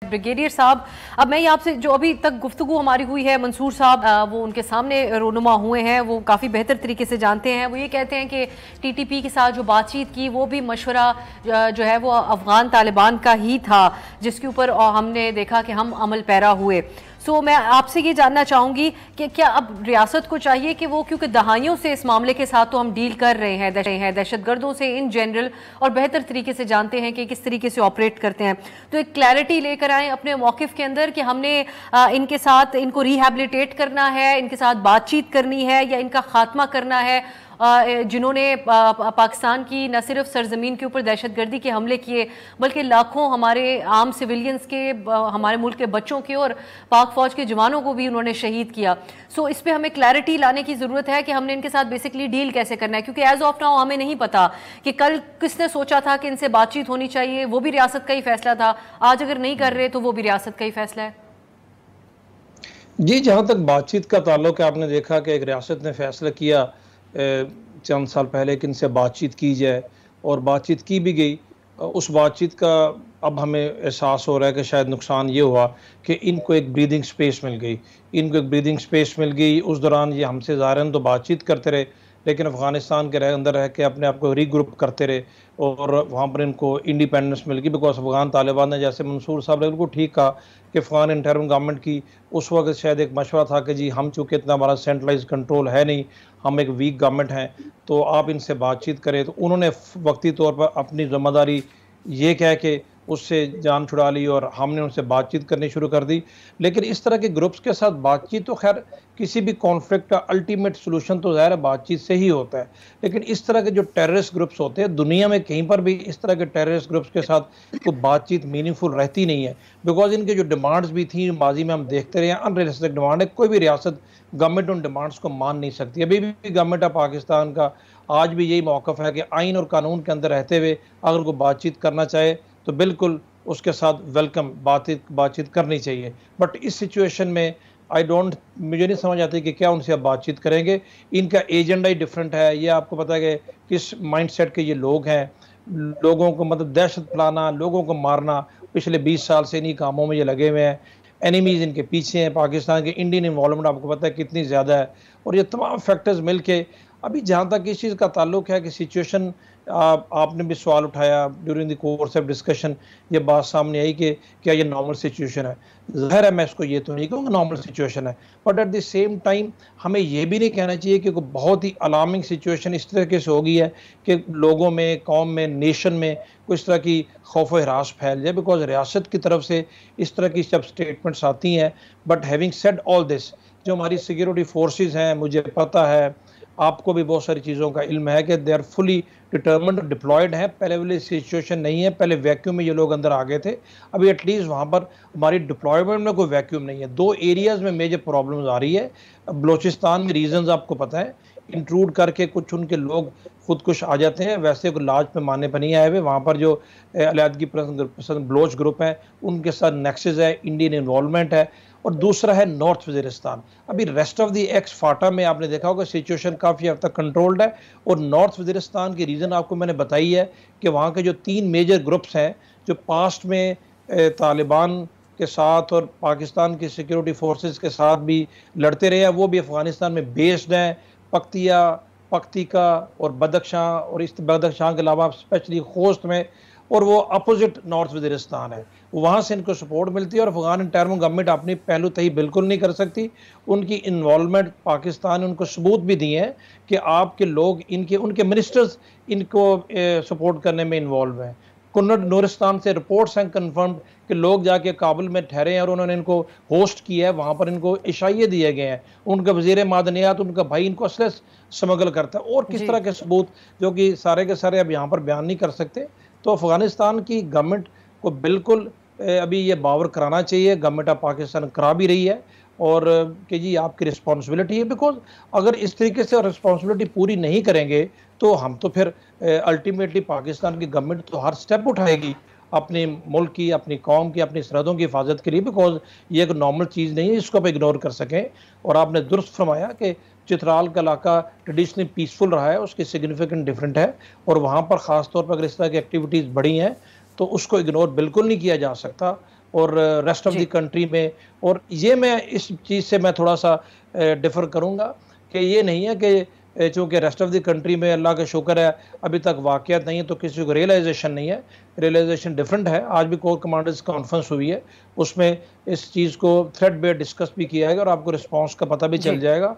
Brigadier साहब, अब मैं आपसे जो अभी तक गुफ्तगू हमारी हुई है, मंसूर साहब वो उनके सामने रोनुमा हुए हैं, वो काफ़ी बेहतर तरीके से जानते हैं। वो ये कहते हैं कि टीटीपी के साथ जो बातचीत की वो भी मशवरा जो है वो अफगान तालिबान का ही था, जिसके ऊपर हमने देखा कि हम अमल पैरा हुए। सो मैं आपसे ये जानना चाहूँगी कि क्या अब रियासत को चाहिए कि वो, क्योंकि दहाइयों से इस मामले के साथ तो हम डील कर रहे हैं दहशतगर्दों से इन जनरल, और बेहतर तरीके से जानते हैं कि किस तरीके से ऑपरेट करते हैं, तो एक क्लैरिटी लेकर आएँ अपने मौक़िफ़ के अंदर कि हमने इनके साथ इनको रिहैबिलिटेट करना है, इनके साथ बातचीत करनी है, या इनका खात्मा करना है जिन्होंने पाकिस्तान की न सिर्फ सरजमीन के ऊपर दहशतगर्दी के हमले किए बल्कि लाखों हमारे आम सिविलियंस के, हमारे मुल्क के बच्चों के और पाक फौज के जवानों को भी उन्होंने शहीद किया। सो इस पे हमें क्लैरिटी लाने की ज़रूरत है कि हमने इनके साथ बेसिकली डील कैसे करना है, क्योंकि एज ऑफ नाउ हमें नहीं पता कि कल किसने सोचा था कि इनसे बातचीत होनी चाहिए, वो भी रियासत का ही फैसला था। आज अगर नहीं कर रहे तो वो भी रियासत का ही फैसला है। जी, जहाँ तक बातचीत का ताल्लुक है, आपने देखा कि एक रियासत ने फैसला किया चंद साल पहले कि इनसे बातचीत की जाए, और बातचीत की भी गई। उस बातचीत का अब हमें एहसास हो रहा है कि शायद नुकसान ये हुआ कि इनको एक ब्रीदिंग स्पेस मिल गई, इनको एक ब्रीदिंग स्पेस मिल गई। उस दौरान ये हमसे ज़ाहिरन तो बातचीत करते रहे, लेकिन अफ़गानिस्तान के अंदर रह के अपने आप को रीग्रुप करते रहे, और वहाँ पर इनको इंडिपेंडेंस मिल गई। बिकॉज अफ़गान तालिबान ने, जैसे मंसूर साहब ने बिल्कुल ठीक कहा कि अफ़गान इंटरिम गवर्नमेंट की उस वक्त शायद एक मशवरा था कि जी हम चूँकि इतना हमारा सेंट्रलाइज कंट्रोल है नहीं, हम एक वीक गवर्नमेंट हैं, तो आप इनसे बातचीत करें। तो उन्होंने वक्ती तौर पर अपनी ज़िम्मेदारी ये कह के उससे जान छुड़ा ली और हमने उनसे बातचीत करनी शुरू कर दी। लेकिन इस तरह के ग्रुप्स के साथ बातचीत तो खैर किसी भी कॉन्फ्लिक्ट का अल्टीमेट सोल्यूशन तो ज़ाहिर है बातचीत से ही होता है। लेकिन इस तरह के जो टेररिस्ट ग्रुप्स होते हैं दुनिया में कहीं पर भी इस तरह के टेररिस्ट ग्रुप्स के साथ कोई बातचीत मीनिंगफुल रहती नहीं है, बिकॉज इनके जो डिमांड्स भी थी माजी में हम देखते रहे, अनरियलिस्टिक डिमांड है। कोई भी रियासत गवर्नमेंट उन डिमांड्स को मान नहीं सकती। अभी भी गवर्नमेंट ऑफ पाकिस्तान का आज भी यही मौक़िफ़ है कि आइन और कानून के अंदर रहते हुए अगर कोई बातचीत करना चाहे तो बिल्कुल उसके साथ वेलकम बातचीत करनी चाहिए। बट इस सिचुएशन में मुझे नहीं समझ आती कि क्या उनसे अब बातचीत करेंगे। इनका एजेंडा ही डिफरेंट है। ये आपको पता है कि किस माइंडसेट के ये लोग हैं। लोगों को मतलब दहशत फैलाना, लोगों को मारना, पिछले 20 साल से इन्हीं कामों में ये लगे हुए हैं। एनिमीज़ इनके पीछे हैं। पाकिस्तान के इंडियन इन्वॉल्वमेंट आपको पता है कितनी ज़्यादा है, और ये तमाम फैक्टर्स मिल के अभी जहाँ तक इस चीज़ का ताल्लुक है कि सिचुएशन, आपने भी सवाल उठाया during the course of discussion, ये बात सामने आई कि क्या ये नॉर्मल सिचुएशन है। ज़ाहिर है मैं इसको ये तो नहीं कहूँगा नॉर्मल सिचुएशन है, but at the same time हमें ये भी नहीं कहना चाहिए कि कोई बहुत ही अलार्मिंग सिचुएशन इस तरीके से हो गई है कि लोगों में, कौम में, नेशन में कोई इस तरह की खौफ व हरास फैल जाए। बिकॉज रियासत की तरफ से इस तरह की जब स्टेटमेंट्स आती हैं, but having said all this, जो हमारी सिक्योरिटी फोर्सेस हैं, मुझे पता है, आपको भी बहुत सारी चीज़ों का इल्म है कि they are fully determined, deployed है। पहले वाली सिचुएशन नहीं है, पहले वैक्यूम में ये लोग अंदर आ गए थे। अभी एटलीस्ट वहाँ पर हमारी डिप्लॉयमेंट में कोई वैक्यूम नहीं है। 2 एरियाज़ में मेजर प्रॉब्लम्स आ रही है। बलोचिस्तान में रीजंस आपको पता है, इंट्रूड करके कुछ उनके लोग खुदकुश आ जाते हैं, वैसे कोई लार्ज पैमाने पर नहीं आए हुए। वहाँ पर जो अलहदगी पसंद बलोच ग्रुप हैं उनके साथ नेक्सस है, इंडियन इन्वॉल्वमेंट है। और दूसरा है नॉर्थ वज़ीरिस्तान। अभी रेस्ट ऑफ द एक्स फाटा में आपने देखा होगा सिचुएशन काफ़ी हद तक कंट्रोल्ड है, और नॉर्थ वज़ीरिस्तान की रीज़न आपको मैंने बताई है कि वहाँ के जो 3 मेजर ग्रुप्स हैं जो पास्ट में तालिबान के साथ और पाकिस्तान की सिक्योरिटी फोर्सेस के साथ भी लड़ते रहे हैं, वो भी अफ़गानिस्तान में बेस्ड हैं। पख्तिका और बदख्शां, और इस बदख्शां के अलावा स्पेशली खोस्त में, और वो अपोजिट नॉर्थ वज़ीरिस्तान है, वहाँ से इनको सपोर्ट मिलती है। और अफगान इंटरिम गवर्नमेंट अपनी पहलू तही बिल्कुल नहीं कर सकती। उनकी इन्वॉल्वमेंट पाकिस्तान ने उनको सबूत भी दिए हैं कि आपके लोग, उनके मिनिस्टर्स इनको सपोर्ट करने में इन्वॉल्व हैं। कुन्नड़ नूरिस्तान से रिपोर्ट्स हैं कन्फर्म कि लोग जाके काबुल में ठहरे हैं और उन्होंने इनको होस्ट किया है, वहाँ पर इनको इशाइये दिए गए हैं। उनका वज़ीर मादनियात, उनका भाई इनको असले स्मगल करता है, और किस तरह के सबूत जो कि सारे के सारे अब यहाँ पर बयान नहीं कर सकते। तो अफ़गानिस्तान की गवर्नमेंट को बिल्कुल अभी ये बावर कराना चाहिए, गवर्नमेंट ऑफ पाकिस्तान करा भी रही है, और कि जी आपकी रिस्पॉन्सिबिलिटी है। बिकॉज अगर इस तरीके से रिस्पॉन्सिबिलिटी पूरी नहीं करेंगे तो हम तो फिर अल्टीमेटली पाकिस्तान की गवर्नमेंट तो हर स्टेप उठाएगी अपने मुल्क की, अपनी कौम की, अपनी सरहदों की हिफाजत के लिए। बिकॉज ये एक नॉर्मल चीज़ नहीं है जिसको आप इग्नोर कर सकें। और आपने दुरुस्त फरमाया कि चित्राल का इलाका ट्रेडिशनली पीसफुल रहा है, उसकी सिग्निफिकेंट डिफरेंट है, और वहाँ पर ख़ास तौर पर अगर इस तरह की एक्टिविटीज़ बढ़ी हैं तो उसको इग्नोर बिल्कुल नहीं किया जा सकता। और रेस्ट ऑफ द कंट्री में। और ये मैं इस चीज़ से मैं थोड़ा सा डिफ़र करूँगा कि ये नहीं है कि चूँकि रेस्ट ऑफ द कंट्री में अल्लाह का शुक्र है अभी तक वाक़यात नहीं है तो किसी को रियलाइजेशन नहीं है। रियलाइजेशन डिफरेंट है। आज भी कोर कमांडर्स कॉन्फ्रेंस हुई है, उसमें इस चीज़ को थ्रेड बेस्ड डिस्कस भी किया है और आपको रिस्पॉन्स का पता भी चल जाएगा।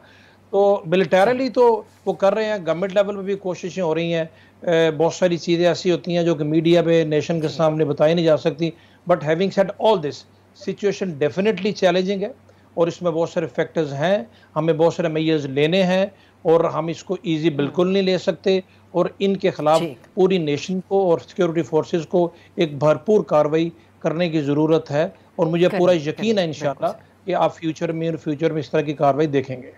तो मिलिटरली तो वो कर रहे हैं, गवर्नमेंट लेवल पे भी कोशिशें हो रही हैं। बहुत सारी चीज़ें ऐसी होती हैं जो कि मीडिया पे नेशन के सामने बताई नहीं जा सकती। But having said all this, situation definitely challenging है और इसमें बहुत सारे फैक्टर्स हैं, हमें बहुत सारे मेजर्स लेने हैं और हम इसको ईजी बिल्कुल नहीं ले सकते और इनके खिलाफ पूरी नेशन को और सिक्योरिटी फोर्सेस को एक भरपूर कार्रवाई करने की ज़रूरत है। और मुझे पूरा यकीन है इंशाल्लाह कि आप फ्यूचर में इस तरह की कार्रवाई देखेंगे।